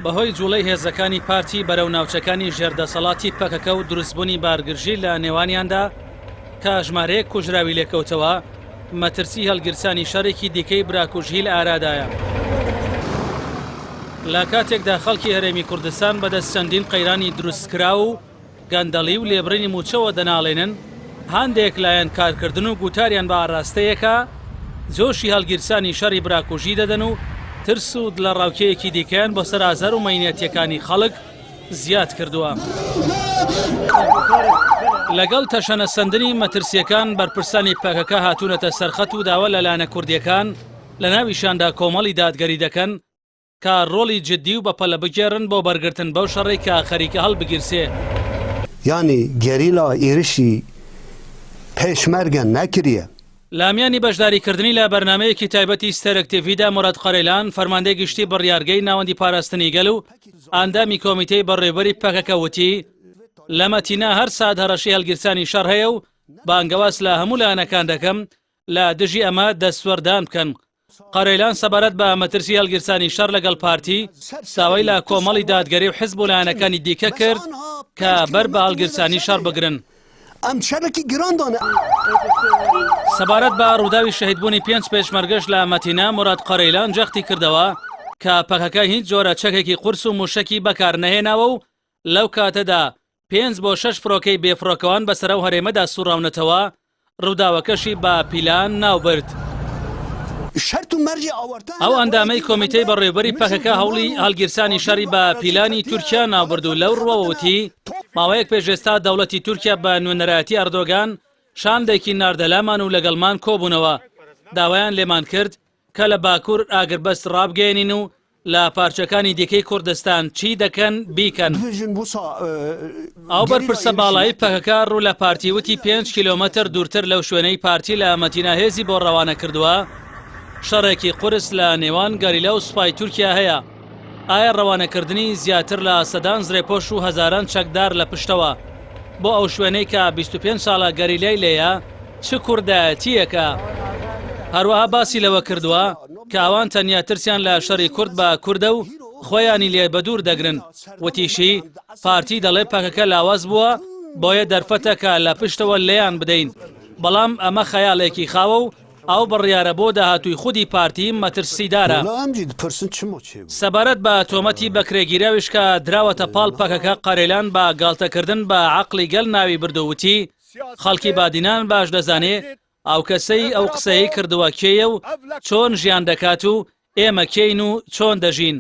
بەهۆی جوڵەی هێزەکانی پارتی بەرەو ناوچەکانی ژێردەسەڵاتی پەکەکە و دروستبوونی بارگرژی لە نێوانیاندا کە ژمارەیەک کوژراوی لێکەوتەوە مەترسی هەڵگرسانی شەڕێکی دیکەی براکوژهیل ئارادایە. لە کاتێکدا خەڵکی هەرێمی کوردستان بەدەست چەندین قەیرانی دروستکرا و گەندەڵی و لێبڕینی موچەوە دەناڵێنن، هەندێک لایەن کارکردن و گوتاریان بە ئاڕاستەیەکە جۆشی هەڵگیرسانی شەڕی براکوژی دەدەن و ترس و لە ڕاوکەیەکی دیکەیان بۆ سەرازەر و مەینەتیەکانی خەڵک زیاد کردووە. لەگەڵ تەشەنە سندنی مەترسیەکان بەرپرسانی پەکەکە هاتوونەتە سەرخەت و داوە لەلایەنە کوردیەکان لە ناویشاندا کۆمەڵی دادگەری دەکەن کە ڕۆڵی جددی و بەپەلە بگێڕن بۆ بەرگرتن بەو شەڕی کە خەریکە هەڵبگیرسێ. یانی گێریلا ئێرشی پێشمەرگە نەکریە. لامیانی بەشداریکردنی لە بەرنمەیەکی تایبەتی ستەرەکتیڤیدا موراد قەرێلان فەرماندەی گشتی بڕیارگەی ناوەندی پاراستنی گەل و ئاندامی کۆمیتەی بەڕێوەبەری پەکەکە وتی لە مەتینە هەر سات هەڕەشی هەڵگیرسانی شەڕ هەیە و بانگەواز لە هەموو لایەنەکان دەکەم لە دژی ئەمە دەستوەردان بکەن. قەرێلان سەبارەت بە مەترسی هەڵگیرسانی شەڕ لەگەڵ پارتی داوای لە کۆمەڵی دادگەری و حیزب و لایەنەکانی دیکە کرد کە بەر بە هەڵگیرسانی شەڕ بگرن. ئەم شەرێکی گرانتانە. سەبارەت بە ڕووداوی شەهیدبوونی 5 پێشمەرگەش لە مەتینە موراد قەرێلان جەختی کردەوە کە پەکەکە هیچ جۆرە چەکێکی قورس و موشەکی بەکار نەهێناوە و لەو کاتەدا 5 بۆ 6 فڕۆکەی بێفڕۆکەوان بەسەر و هەرێمەدا سوڕاونەتەوە ڕووداوەکەشی بە پیلان ناوبرد. ئەو ئەندامەی کۆمیتەی بەڕێوەبەری پەکەکە هەوڵی هەڵگیرسانی شەڕی بە پیلانی تورکیا ناوبرد و لەو ڕوەوەتی ماوەیەک پێشێستا دەوڵەتی تورکیا بە نوێنەرایەتی ئەردۆگان شاندێکی ناردەلامان و لەگەڵمان کۆبوونەوە داوایان لێمان کرد کە لە باکوور ئاگربەست ڕابگەێنین و لە پارچەکانی دیکەی کوردستان چی دەکەن بیکەن. ئەو بەرپرسە باڵایی پەکەکە ڕوو لە پارتیوتی 5 کیلۆمەتر دوورتر لەو شوێنەی پارتی لە مەتینە هێزی بۆ ڕەوانە کردووە. شەڕێکی قورس لە نێوان گەریلا و سوپای تورکیا هەیە. ئایا ڕەوانەکردنی زیاتر لە سەدان زرێپۆش و هەزاران چەکدار لە پشتەوە بۆ ئەو شوێنەی کە 25 ساڵە گەریلای لێیە چ کوردایەتیەکە؟ هەروەها باسی لەوە کردووە کە ئەوان تەنیا ترسیان لە شەڕی کورد بە کووردە و خۆیانی لێ بەدوور دەگرن. وتیشی پارتی دەڵێ پەکەکە لاواز بووە بۆیە دەرفەتە کە لە پشتەوە لێیان بدەین، بەڵام ئەمە خەیاڵێکی خاوە و ئەو بڕیارە بۆ داهاتووی خودی پارتی مەترسیدارە. سەبارەت بە تۆمەتی بەکرێگیراویش کە دراوەتە پاڵ پەکەکە قەرێلان بە گاڵتەکردن بە عەقڵی گەل ناوی بردووتی خەڵکی بادینان باش دەزانێ ئەو کەسەی ئەو قسەی کردووە کێیە و چۆن ژیان دەکات و ئێمە کێین و چۆن دەژین.